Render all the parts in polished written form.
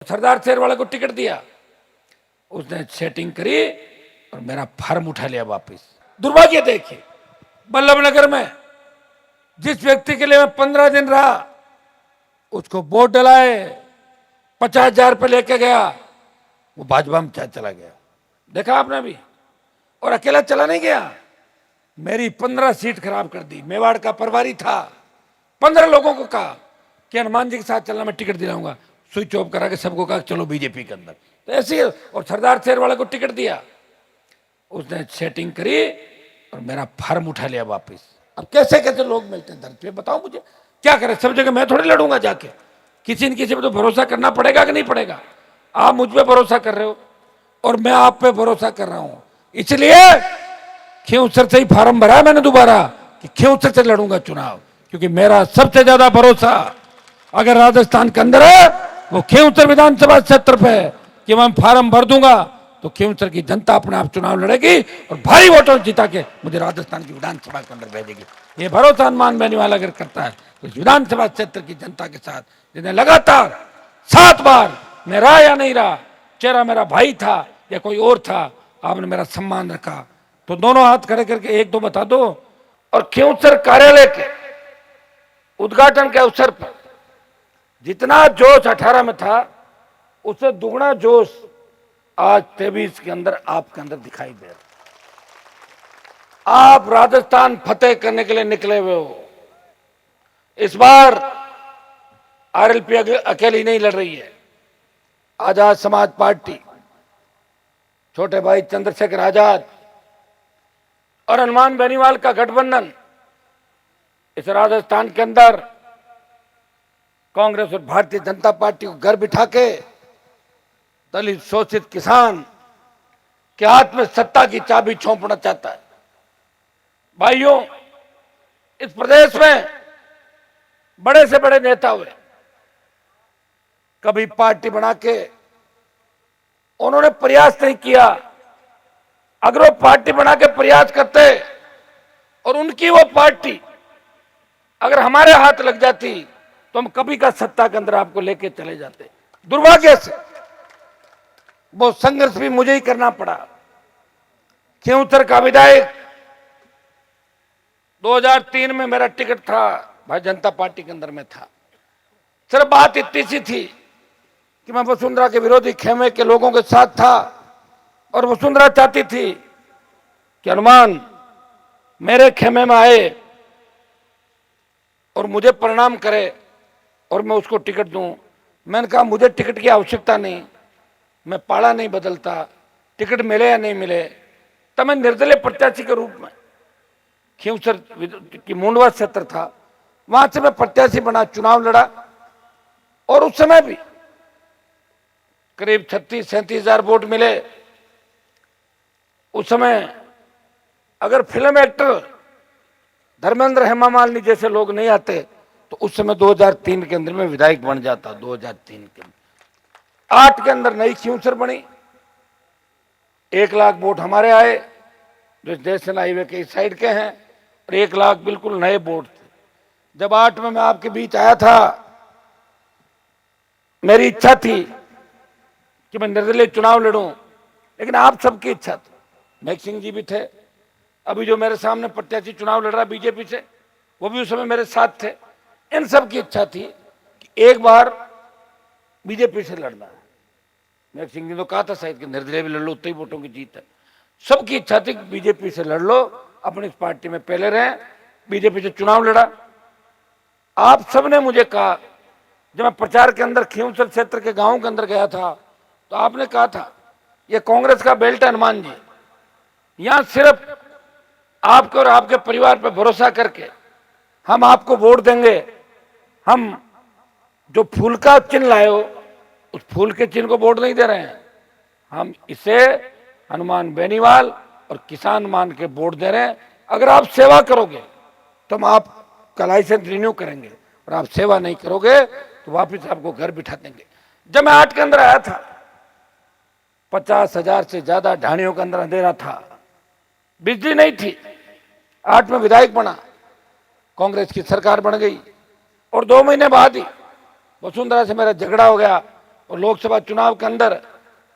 सरदार शेर वाले को टिकट दिया, उसने सेटिंग करी और मेरा फॉर्म उठा लिया वापस। दुर्भाग्य देखिए, बल्लभनगर में जिस व्यक्ति के लिए मैं 15 दिन रहा, उसको वोट डलाए 50,000 रुपये लेके गया, वो भाजपा में चला गया। देखा आपने भी। और अकेला चला नहीं गया, मेरी 15 सीट खराब कर दी। मेवाड़ का प्रभारी था, 15 लोगों को कहा कि हनुमान जी के साथ चलना, मैं टिकट दिलाऊंगा। स्विच ऑफ करा के सबको कहा चलो बीजेपी के अंदर। तो ऐसे ही। और सरदार शेर वाले को टिकट दिया, उसने सेटिंग करी और मेरा फॉर्म उठा लिया वापस। अब कैसे कैसे लोग मिलते हैं धरती पे, बताओ मुझे क्या करें। सब जगह मैं थोड़ी लड़ूंगा जाके, किसी न किसी पे तो भरोसा करना पड़ेगा कि नहीं पड़ेगा। आप मुझ पे भरोसा कर रहे हो और मैं आप पे भरोसा कर रहा हूं, इसलिए खींवसर से ही फार्म भरा मैंने दोबारा कि खींवसर से लड़ूंगा चुनाव, क्योंकि मेरा सबसे ज्यादा भरोसा अगर राजस्थान के अंदर है वो खींवसर विधानसभा क्षेत्र पे है कि मैं फार्म भर दूंगा तो खींवसर की जनता अपने आप चुनाव लड़ेगी और भारी वोटों जिता के मुझे राजस्थान की विधानसभा के अंदर भेजेगी। ये भरोसा हनुमान बेनीवाल अगर करता है तो इस विधानसभा क्षेत्र की जनता के साथ, जिन्हें लगातार 7 बार मैं रहा या नहीं रहा, चेहरा मेरा भाई था या कोई और था, आपने मेरा सम्मान रखा, तो दोनों हाथ खड़े करके एक दो बता दो। और खींवसर कार्यालय के उद्घाटन के अवसर पर जितना जोश 18 में था, उससे दुगना जोश आज 23 के अंदर आपके अंदर दिखाई दे रहा। आप राजस्थान फतेह करने के लिए निकले हुए हो। इस बार आरएलपी अकेली नहीं लड़ रही है, आजाद समाज पार्टी, छोटे भाई चंद्रशेखर आजाद और हनुमान बेनीवाल का गठबंधन इस राजस्थान के अंदर कांग्रेस और भारतीय जनता पार्टी को घर बिठा के दलित शोषित किसान के हाथ में सत्ता की चाबी सौंपना चाहता है। भाइयों, इस प्रदेश में बड़े से बड़े नेता हुए, कभी पार्टी बना के उन्होंने प्रयास नहीं किया। अगर वो पार्टी बना के प्रयास करते और उनकी वो पार्टी अगर हमारे हाथ लग जाती तो हम कभी का सत्ता के अंदर आपको लेके चले जाते। दुर्भाग्य से वो संघर्ष भी मुझे ही करना पड़ा। खींवसर का विधायक 2003 में मेरा टिकट था, भारतीय जनता पार्टी के अंदर में था। सिर्फ बात इतनी सी थी कि मैं वसुंधरा के विरोधी खेमे के लोगों के साथ था और वसुंधरा चाहती थी कि हनुमान मेरे खेमे में आए और मुझे प्रणाम करे और मैं उसको टिकट दूं। मैंने कहा मुझे टिकट की आवश्यकता नहीं, मैं पाड़ा नहीं बदलता, टिकट मिले या नहीं मिले। तब मैं निर्दलीय प्रत्याशी के रूप में खींवसर की मुंडवा क्षेत्र था, वहां से मैं प्रत्याशी बना, चुनाव लड़ा और उस समय भी करीब 36-37 हजार वोट मिले। उस समय अगर फिल्म एक्टर धर्मेंद्र हेमा मालिनी जैसे लोग नहीं आते तो उस समय 2003 के अंदर में विधायक बन जाता। 2003 के 8 के अंदर नई खींवसर बनी, 1 लाख वोट हमारे आए जो नेशनल हाईवे के इस साइड के हैं और 1 लाख बिल्कुल नए वोट थे। जब 8 में मैं आपके बीच आया था, मेरी इच्छा थी कि मैं निर्दलीय चुनाव लड़ूं, लेकिन आप सबकी इच्छा थी। नेक सिंह जी भी थे, अभी जो मेरे सामने प्रत्याशी चुनाव लड़ रहा बीजेपी से, वो भी उस समय मेरे साथ थे। इन सब की इच्छा थी कि एक बार बीजेपी से लड़ना है। नेक सिंह जी ने कहा था शायद कि निर्दलीय भी लड़ लो, उतनी वोटों की जीत है। सबकी इच्छा थी कि बीजेपी से लड़ लो, अपनी इस पार्टी में पहले रहे। बीजेपी से चुनाव लड़ा। आप सबने मुझे कहा, जब मैं प्रचार के अंदर खींवसर क्षेत्र के गांव के अंदर गया था तो आपने कहा था ये कांग्रेस का बेल्ट है हनुमान जी, यहां सिर्फ आपके और आपके परिवार पर भरोसा करके हम आपको वोट देंगे। हम जो फूल का चिन्ह लाए हो उस फूल के चिन्ह को वोट नहीं दे रहे हैं, हम इसे हनुमान बेनीवाल और किसान मान के वोट दे रहे हैं। अगर आप सेवा करोगे तो हम आपका लाइसेंस रिन्यू करेंगे और आप सेवा नहीं करोगे तो वापस आपको घर बिठा देंगे। जब मैं 8 के अंदर आया था, 50,000 से ज्यादा ढाणियों के अंदर अंधेरा था, बिजली नहीं थी। 8 में विधायक बना, कांग्रेस की सरकार बन गई और 2 महीने बाद ही वसुंधरा से मेरा झगड़ा हो गया और लोकसभा चुनाव के अंदर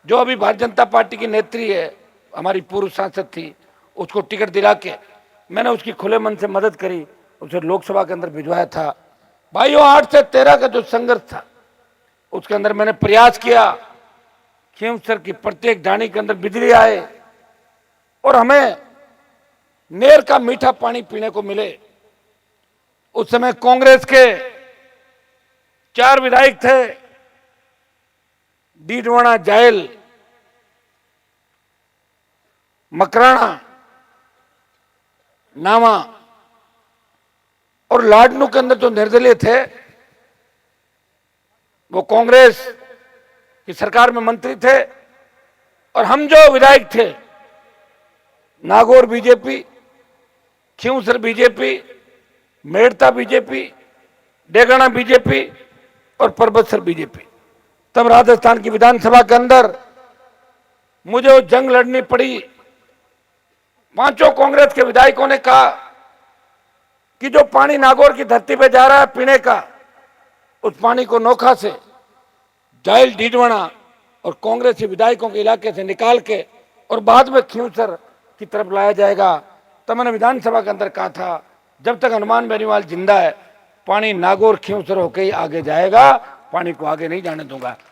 जो अभी भारतीय जनता पार्टी की नेत्री है, हमारी पूर्व सांसद थी, उसको टिकट दिला के मैंने उसकी खुले मन से मदद करी, उसे लोकसभा के अंदर भिजवाया था। भाइयों, 8 से 13 का जो संघर्ष था उसके अंदर मैंने प्रयास किया खींवसर की प्रत्येक डाणी के अंदर बिजली आए और हमें नेर का मीठा पानी पीने को मिले। उस समय कांग्रेस के 4 विधायक थे, डीडवाना, जायल, मकराना, नामा और लाडनू के अंदर जो निर्दलीय थे वो कांग्रेस की सरकार में मंत्री थे, और हम जो विधायक थे Nagaur BJP, Khinvsar BJP, Merta BJP, Degana BJP और परबतसर बीजेपी। तब राजस्थान की विधानसभा के अंदर मुझे वो जंग लड़नी पड़ी। 5 कांग्रेस के विधायकों ने कहा कि जो पानी नागौर की धरती पे जा रहा है पीने का, उस पानी को नोखा से जायल, डीडवाना और कांग्रेस के विधायकों के इलाके से निकाल के और बाद में खींवसर की तरफ लाया जाएगा। तब मैंने विधानसभा के अंदर कहा था, जब तक हनुमान बेनीवाल जिंदा है पानी नागौर खींवसर होकर ही आगे जाएगा, पानी को आगे नहीं जाने दूंगा।